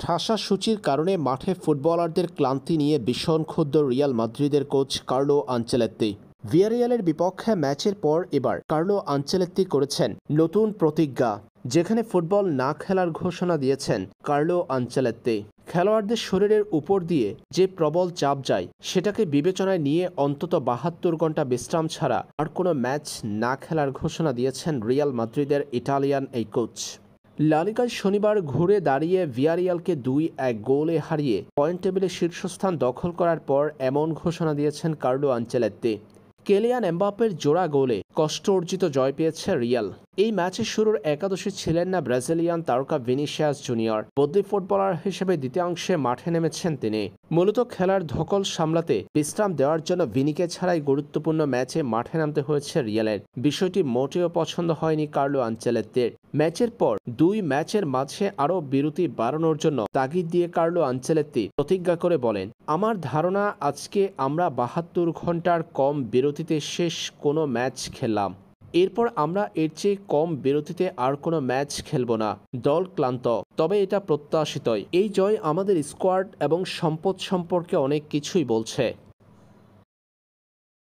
ঠাসা সূচির কারণে মাঠে ফুটবলারদের ক্লান্তি নিয়ে ভীষণ ক্ষুব্ধ রিয়াল মাদ্রিদের কোচ কার্লো আনচেলত্তি। ভিয়ারিয়ালের বিপক্ষে ম্যাচের পর এবার কার্লো আনচেলত্তি করেছেন নতুন প্রতিজ্ঞা, যেখানে ফুটবল না খেলার ঘোষণা দিয়েছেন কার্লো আনচেলত্তি। খেলোয়াড়দের শরীরের উপর দিয়ে যে প্রবল চাপ যায় সেটাকে বিবেচনায় নিয়ে অন্তত ৭২ ঘন্টা বিশ্রাম ছাড়া আর কোনো ম্যাচ না খেলার ঘোষণা দিয়েছেন রিয়াল মাদ্রিদের ইটালিয়ান এই কোচ। লা লিগায় শনিবার ঘুরে দাঁড়িয়ে ভিয়ারিয়ালকে ২-১ গোলে হারিয়ে পয়েন্ট টেবিলে শীর্ষস্থান দখল করার পর এমন ঘোষণা দিয়েছেন কার্লো আনচেলত্তি। কেলিয়ান এমবাপ্পের জোড়া গোলে কষ্ট অর্জিত জয় পেয়েছে রিয়াল। এই ম্যাচের শুরুর একাদশে ছিলেন না ব্রাজিলিয়ান তারকা ভিনিসিয়াস জুনিয়র। বদলি ফুটবলার হিসেবে দ্বিতীয়াংশে মাঠে নেমেছেন তিনি। মূলত খেলার ধকল সামলাতে বিশ্রাম দেওয়ার জন্য ভিনিকে ছাড়াই গুরুত্বপূর্ণ ম্যাচে মাঠে নামতে হয়েছে রিয়ালের। বিষয়টি মোটেও পছন্দ হয়নি কার্লো আনচেলত্তির। ম্যাচের পর ২ ম্যাচের মাঝে আরও বিরতি বাড়ানোর জন্য তাগিদ দিয়ে কার্লো আনচেলত্তি প্রতিজ্ঞা করে বলেন, আমার ধারণা আজকে আমরা ৭২ ঘন্টার কম বিরতিতে শেষ কোনো ম্যাচ খেললাম। এরপর আমরা এর চেয়ে কম বিরতিতে আর কোনো ম্যাচ খেলব না। দল ক্লান্ত, তবে এটা প্রত্যাশিতই। এই জয় আমাদের স্কোয়াড এবং সম্পদ সম্পর্কে অনেক কিছুই বলছে।